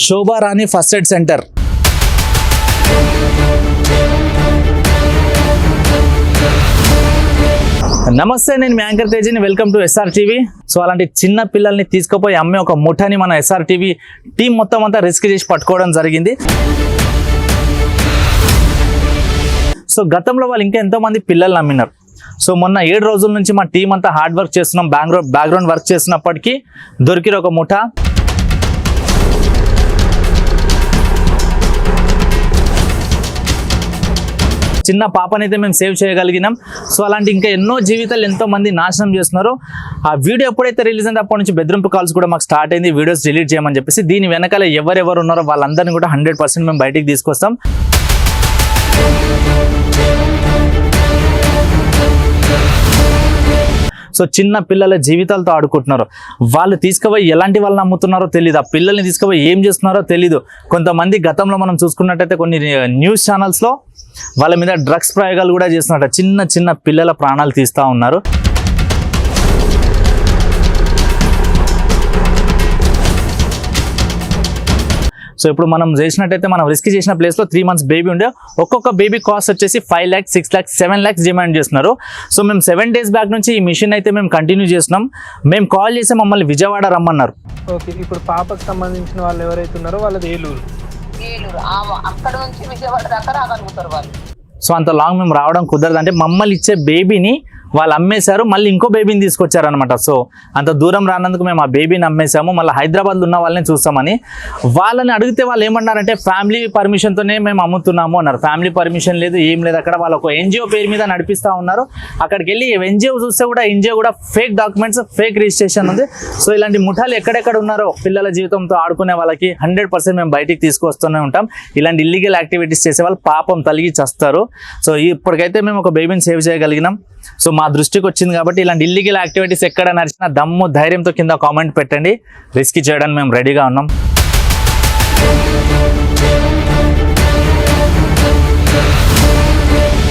శోభా Rani first aid centre. నమస్తే, నేను మీ యాంకర్ తేజీని. Welcome to SR TV. So అలాంటి చిన్న పిల్లల్ని తీసుకుపోయి అమ్మే ఒక ముఠాని మన ఎస్ఆర్ టీవీ టీం మొత్తం అంతా రిస్క్ చేసి పట్టుకోవడం జరిగింది. సో గతంలో వాళ్ళు ఇంకా ఎంతో మంది పిల్లల్ని అమ్మినారు. సో మొన్న 7 రోజుల నుంచి మా టీం అంతా హార్డ్ వర్క్ చేస్తున్నాం, బ్యాక్గ్రౌండ్ వర్క్ చేస్తున్నప్పటికీ దొరికిన ఒక ముఠా. చిన్న పాపనైతే మేము సేవ్ చేయగలిగినాం. సో అలాంటి ఇంకా ఎన్నో జీవితాలు ఎంతో మంది నాశనం చేస్తున్నారు. ఆ వీడియో ఎప్పుడైతే రిలీజ్ అయింది అప్పటి నుంచి బెదిరింపు కాల్స్ కూడా మాకు స్టార్ట్ అయింది, వీడియోస్ డిలీట్ చేయమని చెప్పేసి. దీని వెనకాల ఎవరెవరు ఉన్నారో వాళ్ళందరినీ కూడా 100% మేము బయటికి తీసుకొస్తాం. సో చిన్న పిల్లల జీవితాలతో ఆడుకుంటున్నారు. వాళ్ళు తీసుకుపోయి ఎలాంటి వాళ్ళని అమ్ముతున్నారో తెలియదు, ఆ పిల్లల్ని తీసుకుపోయి ఏం చేస్తున్నారో తెలీదు. కొంతమంది గతంలో మనం చూసుకున్నట్టయితే కొన్ని న్యూస్ ఛానల్స్లో వాళ్ళ మీద డ్రగ్స్ ప్రయోగాలు కూడా చేస్తున్నట్టు చిన్న చిన్న పిల్లల ప్రాణాలు తీస్తూ ఉన్నారు. సో ఇప్పుడు మనం చేసినట్టయితే మనం రిస్క్ చేసిన ప్లేస్లో 3 months బేబీ ఉండే. ఒక్కొక్క బేబీ కాస్ట్ వచ్చేసి 5 lakhs, 6 lakhs, 7 lakhs డిమాండ్ చేస్తున్నారు. సో మేము 7 days బ్యాక్ నుంచి ఈ మిషన్ అయితే మేము కంటిన్యూ చేస్తున్నాం. మేము కాల్ చేసి మమ్మల్ని విజయవాడ రమ్మన్నారు. ఓకే, ఇప్పుడు పాపకు సంబంధించిన వాళ్ళు ఎవరైతే ఉన్నారో వాళ్ళది ఏలూరు. అక్కడ నుంచి విజయవాడ దాకా రాగలుగుతారు వాళ్ళు. సో అంత లాంగ్ మేము రావడం కుదరదు. అంటే మమ్మల్ని ఇచ్చే బేబీని వాళ్ళు అమ్మేశారు, మళ్ళీ ఇంకో బేబీని తీసుకొచ్చారనమాట. సో అంత దూరం రానందుకు మేము ఆ బేబీని అమ్మేశాము. మళ్ళీ హైదరాబాద్లో ఉన్న వాళ్ళని చూస్తామని వాళ్ళని అడిగితే వాళ్ళు ఏమన్నారంటే ఫ్యామిలీ పర్మిషన్తోనే మేము అమ్ముతున్నాము అన్నారు. ఫ్యామిలీ పర్మిషన్ లేదు, ఏం లేదు. అక్కడ వాళ్ళు ఒక ఎన్జిఓ పేరు మీద నడిపిస్తూ ఉన్నారు. అక్కడికి వెళ్ళి ఎన్జిఓ చూస్తే కూడా ఎన్జిఓ కూడా ఫేక్ డాక్యుమెంట్స్, ఫేక్ రిజిస్ట్రేషన్ ఉంది. సో ఇలాంటి ముఠాలు ఎక్కడెక్కడ ఉన్నారో పిల్లల జీవితంతో ఆడుకునే వాళ్ళకి 100% మేము బయటికి తీసుకొస్తూనే ఉంటాం. ఇలాంటి ఇల్లీగల్ యాక్టివిటీస్ చేసే వాళ్ళు పాపం తలిగి చస్తారు. సో ఇప్పటికైతే మేము ఒక బేబీని సేవ్ చేయగలిగినాం. సో మా దృష్టికి వచ్చింది కాబట్టి ఇలాంటి ఇల్లీగల్ యాక్టివిటీస్ ఎక్కడ నడిచినా దమ్ము ధైర్యంతో కింద కామెంట్ పెట్టండి. రిస్క్ చేయడానికి మేము రెడీగా ఉన్నాం.